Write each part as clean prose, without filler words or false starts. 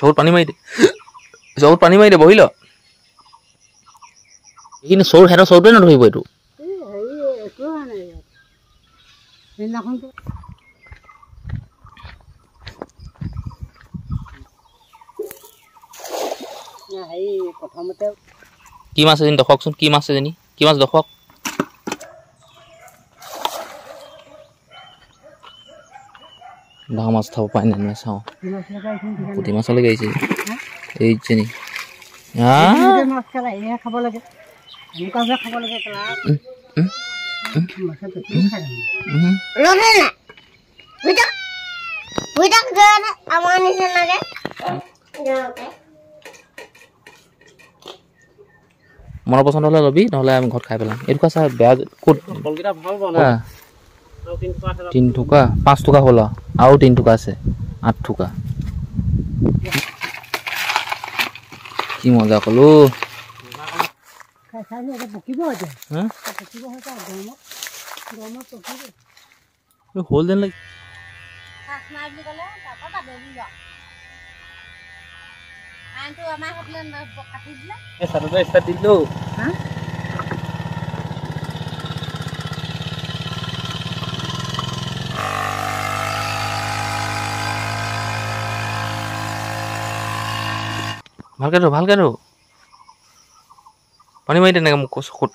চকুত পানী মাৰি দে বহি ল এইখিনি চৰু হেঁতৰ চৰুটোৱে নধৰিব এইটো কি মাছ এজনী দেখুৱাকচোন কি মাছ এজনী কি মাছ দেখুৱাওক ডাঙৰ মাছ খাব পাই নে চাওঁ পুঠি মাছলৈকে আহিছে এইজনী খাব লাগে খাব লাগে মনৰ পচন্দ হ'লে ল'বি নহ'লে আমি ঘৰত খাই পেলাম এইটো চা বেয়া ক'ত 3 টকা 5 টকা হ'ল আৰু 3 টকা আছে 8 টকা কি মজা কলো হ'ল যেন লাগে ভালকে ৰ পানী মাৰি দে এনেকৈ মোক চকুত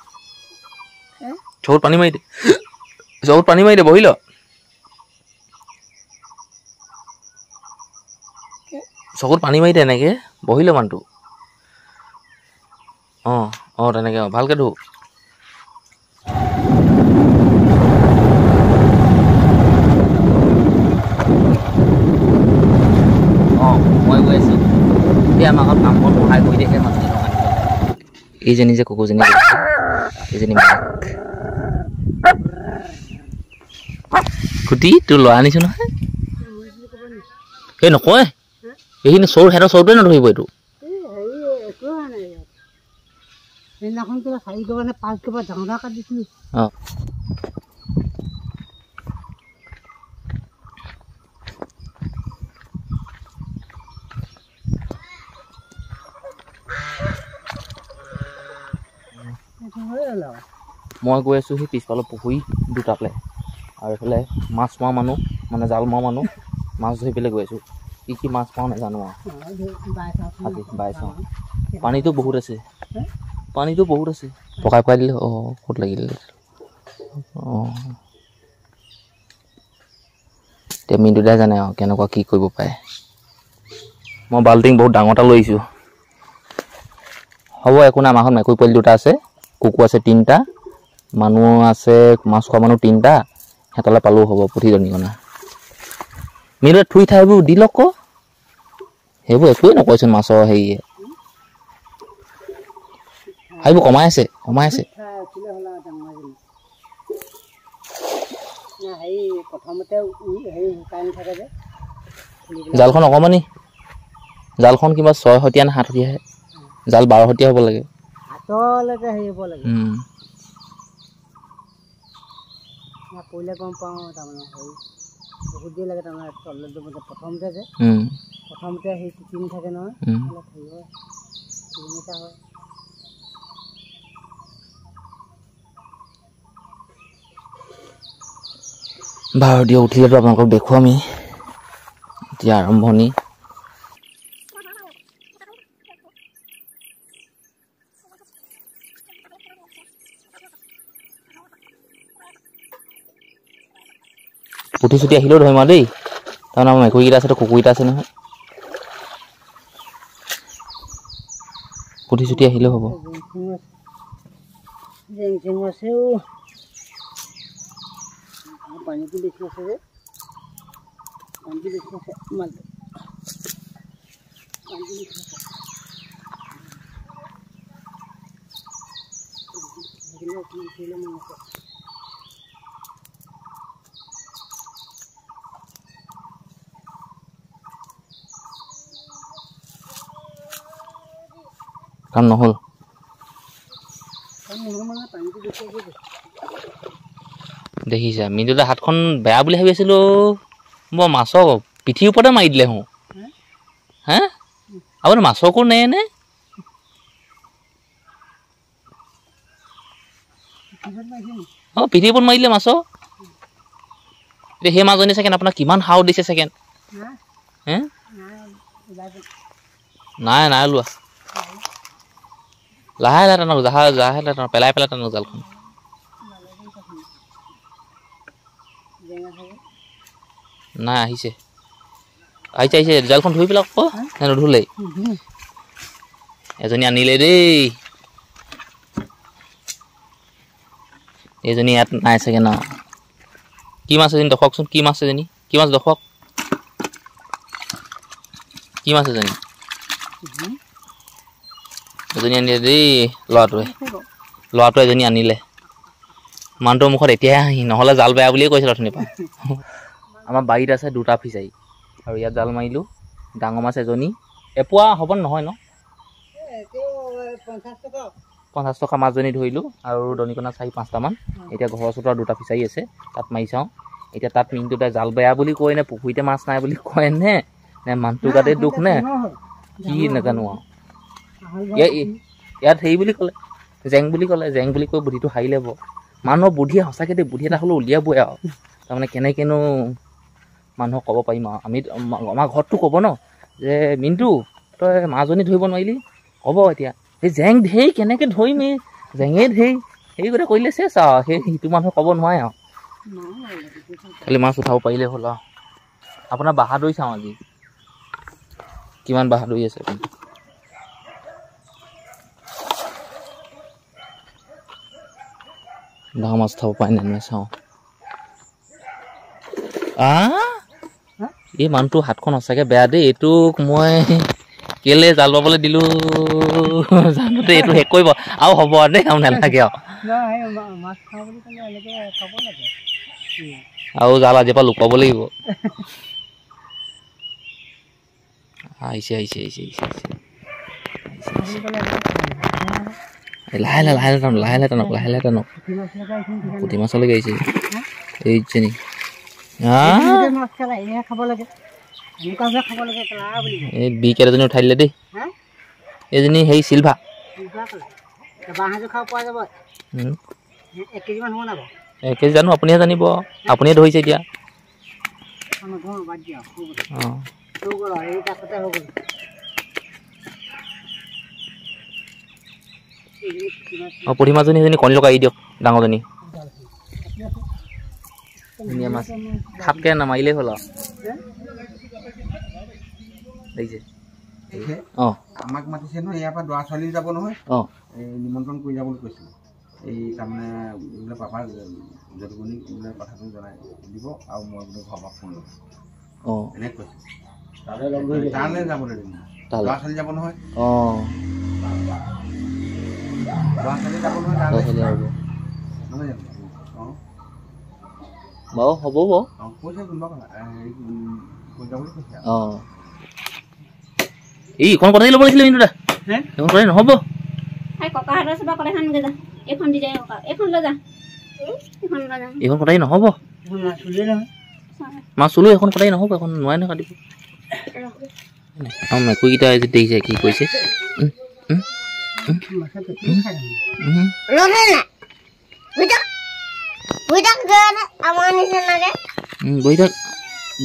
পানী মাৰি দে বহি ল চকুত পানী মাৰি দে এনেকৈ বহি ল মানুহটো অঁ তেনেকৈ ভালকৈ ধো মই গৈ আছোঁ এই আমাৰ ঘৰত কাম বন সহায় কৰি দিয়ে মাছখিনি এইজনী যে কুকুৰজনী এইজনী মাক কুটি তোৰ ল'ৰা আনিছোঁ নহয় সেই নকয় এইখিনি চৰু হেঁতৰ চৰুটোৱে নধৰিব এইটো সেইদিনাখন কিবা 4 টকা নে 5 টকা ডাঙৰ কাটিছিলোঁ মই গৈ আছোঁ সেই পিছফালৰ পুখুৰী দুটালে আৰু এইফালে মাছ মৰা মানুহ মানে জাল মৰা মানুহ মাছ ধৰি পেলাই গৈ আছোঁ কি মাছ পাওঁ নাজানো আৰু বাই চাওঁ পানীটো বহুত আছে পকাই দিলে ক'ত লাগিলে এতিয়া মিণ্টুদাই জানে আৰু কেনেকুৱা কি কৰিব পাৰে মই বাল্টিং বহুত ডাঙৰ এটা লৈ আহিছোঁ হ'ব একো নাই আমাৰ ঘৰত মেকুৰী পোৱালি 2টা আছে কুকুৰ আছে 3টা মানুহ আছে মাছ খোৱা মানুহ 3টা সিহঁতলৈ পালেও হ'ব পুঠি দনিকণা মিলে থুই ঠাইবোৰ দি লওক সেইবোৰ একোৱেই নকয়চোন মাছৰ হেৰিয়ে সেইবোৰ কমাই আছে জালখন অকণমানি জালখন কিবা 6 হতীয়া নে 7 হতীয়াহে জাল 12 হতীয়া হ'ব লাগে পইলে গম পাওঁ তাৰমানে হেৰি বহুত দেৰি লাগে তাৰমানে তললৈ প্ৰথমতে সেই টিকিং থাকে নহয় কিলোমিটাৰ হয় বাৰু দিয়া উঠিলেতো আপোনালোকক দেখুৱামেই এতিয়া আৰম্ভণি পুঠি চুটি আহিলেও ধৰিম আৰু দেই তাৰমানে আমাৰ মেকুৰীকেইটা আছে কুকুৰকেইটা আছে নহয় পুঠি চুটি আহিলেও হ'ব পানীটো বেছি আছে যে কাম নহ'ল দেখিছা মিণ্টুদা হাতখন বেয়া বুলি ভাবি আছিলোঁ মই মাছৰ পিঠিৰ ওপৰতে মাৰি দিলে হওঁ হে আপুনি মাছকো নে নে অঁ পিঠিৰ ওপৰত মাৰিলে মাছ এতিয়া সেই মাজনী চাগে আপোনাক কিমান সাও দিছে চাগে হে নাই নাই ওলোৱা লাহে লাহে টানক লাহে লাহে টানক পেলাই পেলাই টানক জালখন নাই আহিছে আহিছে আহিছে জালখন ধুই পেলাওক আকৌ নে নুধুলেই এজনী আনিলে দেই এইজনী ইয়াত নাই চাগে ন কি মাছ এজনী দেখুৱাওকচোন কি মাছ এজনী কি মাছ দেখুৱাওক কি মাছ এজনী এজনী আনিলে দেই ল'ৰাটোৱে এজনী আনিলে মানুহটোৰ মুখত এতিয়াহে হাঁহি নহ'লে জাল বেয়া বুলিয়ে কৈছিল অথনিৰ পৰা আমাৰ বাৰীত আছে দুটা ফিচাৰী আৰু ইয়াত জাল মাৰিলোঁ ডাঙৰ মাছ এজনী এপোৱা হ'ব নহয় ন 50 টকা মাছজনী ধৰিলোঁ আৰু দনিকণা 4-5টামান এতিয়া ঘৰৰ ওচৰত দুটা ফিচাৰী আছে তাত মাৰি চাওঁ এতিয়া তাত মিনটোতে জাল বেয়া বুলি কয় নে পুখুৰীতে মাছ নাই বুলি কয় নে মানুহটোৰ গাতে দুখ নে কি নাজানো আৰু ইয়াত হেৰি বুলি ক'লে জেং বুলি কৈ বুদ্ধিটো হাৰিলে বৰ মানুহৰ বুদ্ধিয়ে সঁচাকৈ দেই বুদ্ধি এটা হ'লেও উলিয়াবই আৰু তাৰমানে কেনেকৈনো মানুহক ক'ব পাৰিম আৰু আমি আমাৰ ঘৰততো ক'ব ন যে মিনটো তই মাজনী ধৰিব নোৱাৰিলি ক'ব এতিয়া এই জেং ঢেৰ কেনেকৈ ধৰিম এই জেঙে ঢেৰ সেই কথা কৰিলে চেচ আৰু সেই সিটো মানুহে ক'ব নোৱাৰে আৰু খালি মাছ উঠাব পাৰিলে হ'ল আৰু আপোনাৰ বাহাদুৰি চাওঁ আজি কিমান বাহাদুৰি আছে ডাঙৰ মাছ উঠাব পাৰি নে চাওঁ এই মানুহটো হাতখন সঁচাকৈ বেয়া দেই এইটোক মই কেলে জাল বাবলৈ দিলোঁ জানোতে এইটো শেষ কৰিব আৰু হ'ব আৰু দেই আৰু নালাগে আৰু জাল আজিৰ পৰা লুকাব লাগিব আহিছে আহিছে আহিছে আহিছে লাহে লাহে লাহে টানক লাহে লাহে টানক লাহে লাহে টানক পুঠি মাছলৈকে আহিছে এই চেনি এই বি কেইটাজনী উঠাই দিলে দেই এইজনী হেৰি চিলভা 1 কেজি জানো আপুনিহে জানিব আপুনিয়ে ধৰিছে এতিয়া অঁ পুঠি মাছজনী সেইজনী কণী লগাই দিয়ক ডাঙৰজনী ধুনীয়া মাছ খাপকৈ নামাৰিলেই হ'ল আৰু দেখিছে অঁ আমাক মাতিছে নহয় ইয়াৰ পৰা ল'ৰা ছোৱালী যাব নহয় অঁ এই নিমন্ত্ৰণ কৰি যাবলৈ কৈছিলে এই তাৰমানে বোলে পাপা যদুমণিক বোলে কথাটো জনাই দিব আৰু মই বোলে ঘৰৰ পৰা ফোন ল'ম অঁ এনেকৈ কৈছে তালৈ যাবলৈ দিম ল'ৰা ছোৱালী যাব নহয় অঁ ল'ৰা ছোৱালী যাব নহয় তালৈ নহয় জানো অঁ বাৰু হ'ব বাৰু অঁ কৈছে কোনোবা হেৰি কৈ যাবলৈ কৈছে অঁ এই এখন কথাই ল'ব লাগিছিলে কিন্তু এখন কথাই নহ'ব এইখন কথাই নহ'ব মাছ চুলো এখন কথাই নহ'ব এখন নোৱাৰে নহয় কাটিব মেকুৰীকেইটা আজি দেখিছে কি কৈছে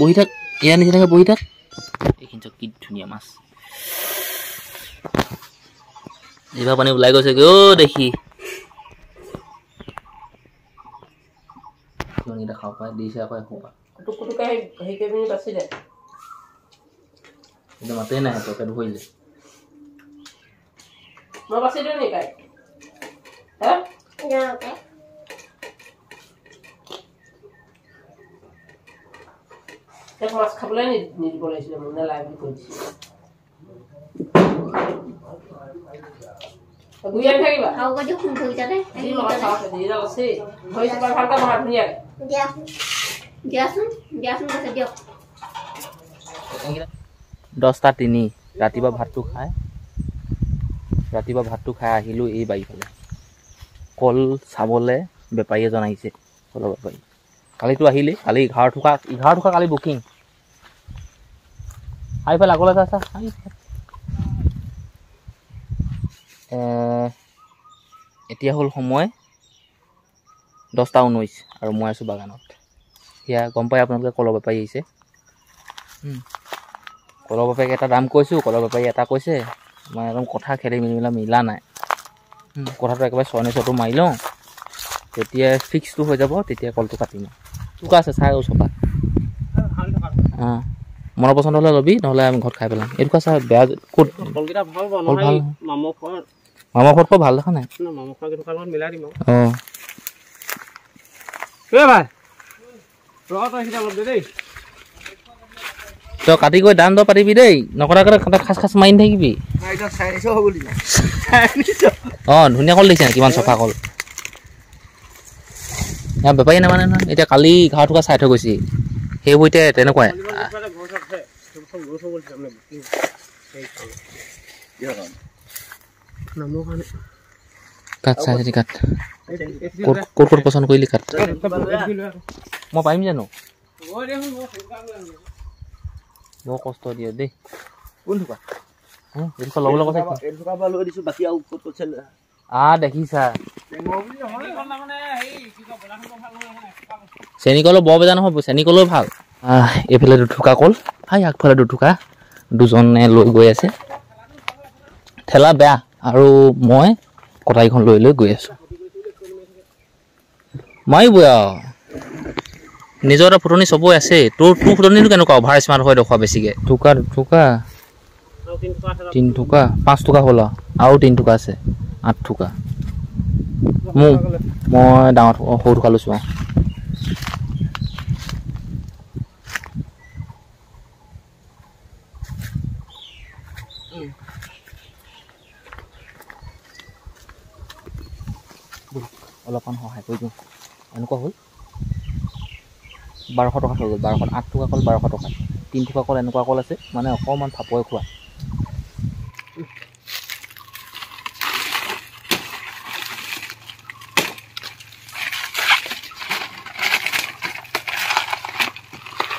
বহি থাক ইয়াৰ নিচিনাকৈ বহি থাক এইখিনি কি ধুনীয়া মাছ এইবাৰ পানী ওলাই গৈছে অ' দেখি খাব পাই দিছে আকৌ এসোপা এতিয়া মাতেই নাই তকে ধৰিলে মাছ খাবলৈ নিদিব লাগিছিলে মোৰ নেলাই বুলি কৈ দিছে গুৰিয়ান থাকিবা আৰু গদি খুন থৈ যাতে এই লগ আছে দিৰা আছে ভইচ পাৰ ভালকৈ বহা ধুনীয়া দিয়াচোন কৈছে দিয়ক 10:03 ৰাতিপুৱা ভাতটো খাই আহিলোঁ এই বাৰীফালে কল চাবলৈ বেপাৰী এজন আহিছে কলৰ বেপাৰী কালিতো আহিলে কালি 11 টকা কালি বুকিং আহি পেলাই আগলৈ চা এতিয়া হ'ল সময় 10:19 আৰু মই আছোঁ বাগানত। সেয়া গম পাই আপোনালোকে কলৰ বেপাৰী আহিছে। কলৰ বেপাৰীক এটা দাম কৈছোঁ, কলৰ বেপাৰী এটা কৈছে। মানে একদম কথা খেলি মিলা নাই। কথাটো একেবাৰে 6 মাৰি লওঁ, তেতিয়া ফিক্সটো হৈ যাব, তেতিয়া কলটো কাটিম। টুকা আছে চাই ওচৰপা। মনৰ পচন্দ হ'লে ল'বি, নহ'লে আমি ঘৰত খাই পেলাম। এইটো চাই বেয়া ক'ত ভাল মামৰ ঘৰত ভাল দেখা নাই। অঁ তই কাটি গৈ দাম দৰ পাতিবি দেই, নকটাকৈ খাচ খাচ মাৰি থাকিবি। অঁ ধুনীয়া কল দেখিছে কিমান চফা কল। বেপাৰী নামানে নহয়। এতিয়া কালি 11 টকা চাই থৈ গৈছে, সেইবোৰ এতিয়া তেনেকুৱাই। কাট চাই কাট ক'ত পচন্দ কৰিলি কাট। মই পাৰিম জানো? বৰ কষ্ট দিয়ে দেই। দেখিছা চেনী কলৰ বৰ বেজা নহয়, চেনী কলৰ ভাল। এইফালে দুটুকা কল, আগফালে দুটুকা, দুজনে লৈ গৈ আছে। ঠেলা বেয়া আৰু মই কটাৰীখন লৈ গৈ আছোঁ। মাৰিবই আৰু নিজৰ এটা ফুটনি চবৰে আছে। তোৰ ফুটনিটো কেনেকুৱা? অভাৰ স্মাৰ্ট হয় দেখুৱা বেছিকৈ। দুটুকা 3 টকা 5 টকা হ'ল আৰু 3 টকা আছে, 8 টকা। মই ডাঙৰ সৰু টকা লৈছোঁ। অলপমান সহায় কৰি দিওঁ। এনেকুৱা হ'ল 1200 টকা হৈ গ'ল। 8 টকা কল 1200 টকা। 3 টকা কল এনেকুৱা কল আছে, মানে অকণমান ফাপৰে খোৱা।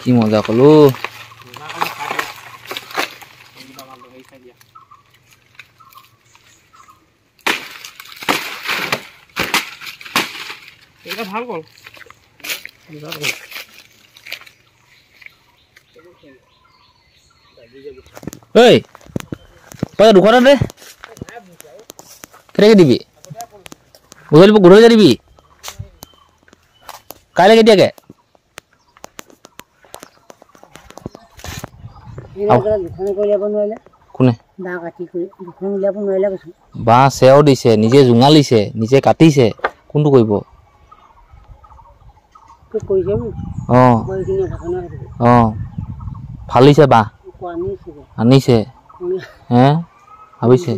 কি মজা কলো। ভাল কল ঐ পইচা 200 টকা দে। কেনেকৈ দিবি? গধূলি দিবি কাইলৈ কেতিয়াকৈ? কোনে বাঁহ চেও দিছে, নিজে জোঙালিছে, নিজে কাটিছে, কোনটো কৰিব? ফালিছে বাঁহ আনিছে, ভাবিছে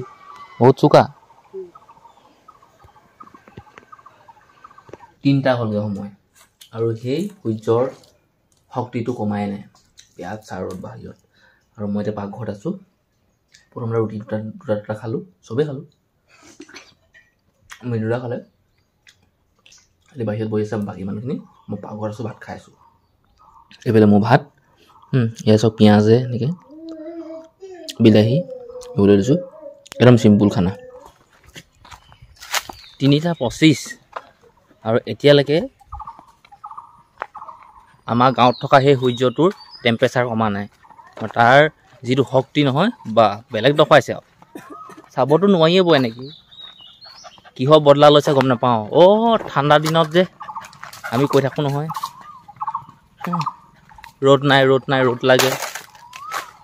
বহুত চোকা। 3টা হ'লগৈ সময় আৰু সেই সূৰ্যৰ শক্তিটো কমাই নাই। বিৰাট চাৰত বাহিৰত আৰু মই এতিয়া পাকঘৰত আছোঁ। প্ৰথমতে ৰুটি দুটা খালোঁ, চবেই খালোঁ। মৃদুলা খালে, এতিয়া বাহিৰত বহি আছে বাকী মানুহখিনি। মই পাকঘৰত আছোঁ, ভাত খাই আছোঁ। এইফালে মোৰ ভাত, এয়া চব পিঁয়াজে এনেকৈ বিলাহী এইবোৰ দিছোঁ। একদম চিম্পুল খানা। 3:25 আৰু এতিয়ালৈকে আমাৰ গাঁৱত থকা সেই সূৰ্যটোৰ টেম্পাৰেচাৰ কমা নাই। তাৰ যিটো শক্তি নহয় বা বেলেগ দেখুৱাইছে আৰু চাবতো নোৱাৰিয়ে পোৱা নেকি। কিহৰ বদলা লৈছে গম নাপাওঁ। ঠাণ্ডা দিনত যে আমি কৈ থাকোঁ নহয়, ৰ'দ নাই ৰ'দ লাগে।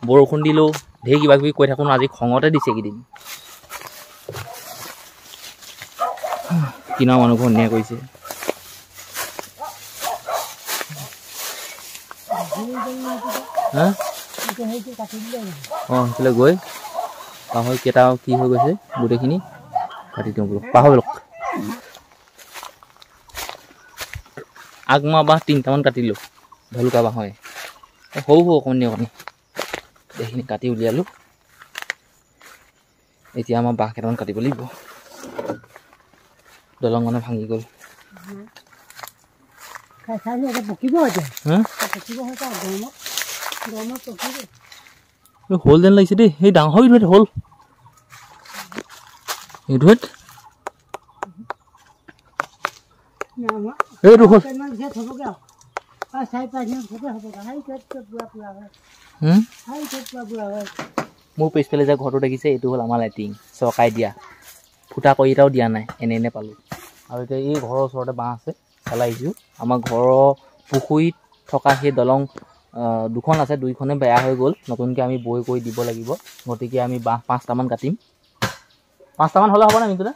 বৰষুণ দিলেও ঢেৰ কিবা কিবি কৈ থাকোঁ। আজি খঙতে দিছে এইকেইদিন। কিনাৰ মানুহবোৰ অন্যায় কৰিছে। সেইফালে গৈ পাহৰি কেইটা কি হৈ গৈছে গোটেইখিনি কাটি দিওঁ বোলো। পাহৰি আগমৰা বাঁহ 3টামান কাটিলোঁ, ভলুকা বাঁহ হয়, সৰু অকণি এইখিনি কাটি উলিয়ালোঁ। এতিয়া আমাৰ বাঁহ কেইটামান কাটিব লাগিব। দলং মানে ভাঙি গ'ল। হ'ল যেন লাগিছে দেই। সেই ডাঙৰ হ'ল এইটোত না এইটো হ'ল কেমান ঘে থবগে আর সাই পাঁচ দিন থবে হবে হাই কেট পুরা পুরা হয় হাই কেট পুরা হয় মোৰ পিছফালে যে ঘৰটো দেখিছে এইটো হ'ল আমাৰ লেট্ৰিন চৰকাৰে দিয়া ফুটা কৰি এটাও দিয়া নাই এনে পালোঁ আৰু এতিয়া এই ঘৰৰ ওচৰতে বাঁহ আছে পেলাই আহিছোঁ আমাৰ ঘৰৰ পুখুৰীত থকা সেই দলং দুখন আছে দুইখনে বেয়া হৈ গ'ল নতুনকৈ আমি বৈ কৰি দিব লাগিব গতিকে আমি বাঁহ 5টামান কাটিম 5টামান হ'লে হ'ব না মিন্টুদা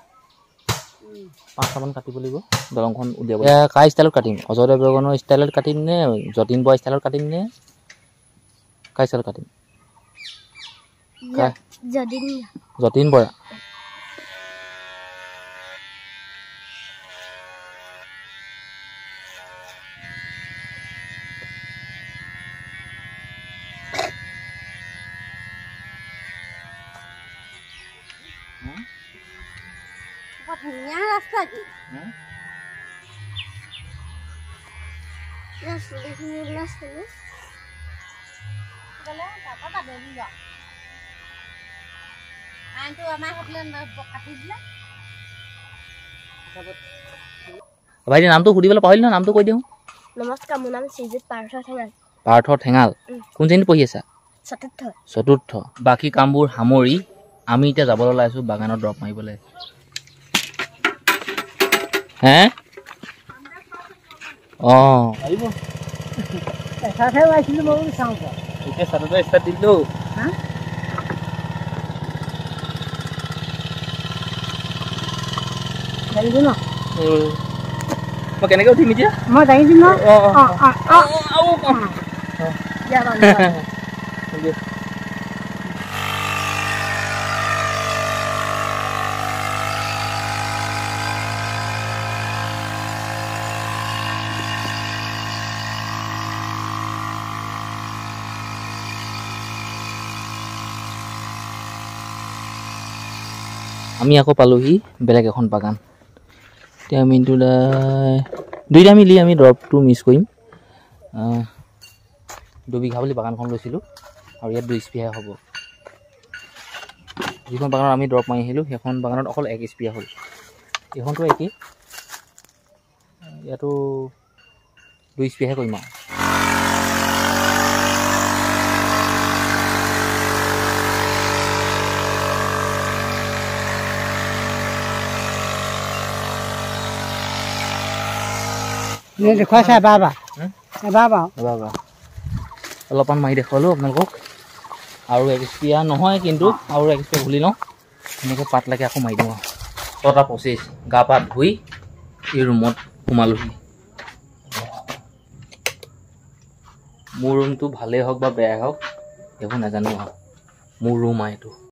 5টামান কাটিব লাগিব দলংখন উলিয়াব কাৰ ষ্টাইলত কাটিম অজয় দেৱগনৰ ষ্টাইলত কাটিম নে যতীন বৰা ষ্টাইলত কাটিম নে কাৰ ষ্টাইলত কাটিম যতীন বৰা ধুনীয়া ৰাস্তা কি ভাইটি নামটো সুধিবলৈ পাহৰিলি নহয় নামটো কৈ দিওঁ নমস্কাৰ মোৰ নাম শ্ৰীজিত ঠেঙাল পাৰ্থ ঠেঙাল কোন শ্ৰেণীত পঢ়ি আছা চতুৰ্থ বাকী কামবোৰ সামৰি আমি এতিয়া যাবলৈ ওলাইছোঁ বাগানত দৰৱ মাৰিবলৈ হে আহিব সাথে আইছিল মই চাও এতিয়া সাতটা ষ্টাৰ্ট দিলোঁ হা যাইছো না মই কেনেকৈ উঠিম এতিয়া মই যাইছো না আমি আকৌ পালোহি বেলেগ এখন বাগান এতিয়া দুইটা মিলি আমি দৰৱটো মিক্স কৰিম 2 বিঘা বুলি বাগানখন লৈছিলোঁ আৰু ইয়াত 2 স্প্ৰে হ'ব যিখন বাগানত আমি দৰৱ মাৰি আহিলোঁ সেইখন বাগানত অকল 1 স্প্ৰে হ'ল এইখনটো একেই ইয়াতো 2 স্প্ৰেহে কৰিম আৰু দেখুৱা চাই বাবা অলপমান মাৰি দেখুৱালোঁ আপোনালোকক আৰু 1 স্প্ৰে নহয় কিন্তু আৰু 1 স্প্ৰে ঘুলি লওঁ এনেকৈ পাত লাগে আকৌ মাৰি দিওঁ আৰু 6:25 গা পা ধুই এই ৰুমত সোমালোহি মোৰ ৰুমটো ভালেই হওক বা বেয়াই হওক একো নাজানো আৰু মোৰ ৰুম আৰু এইটো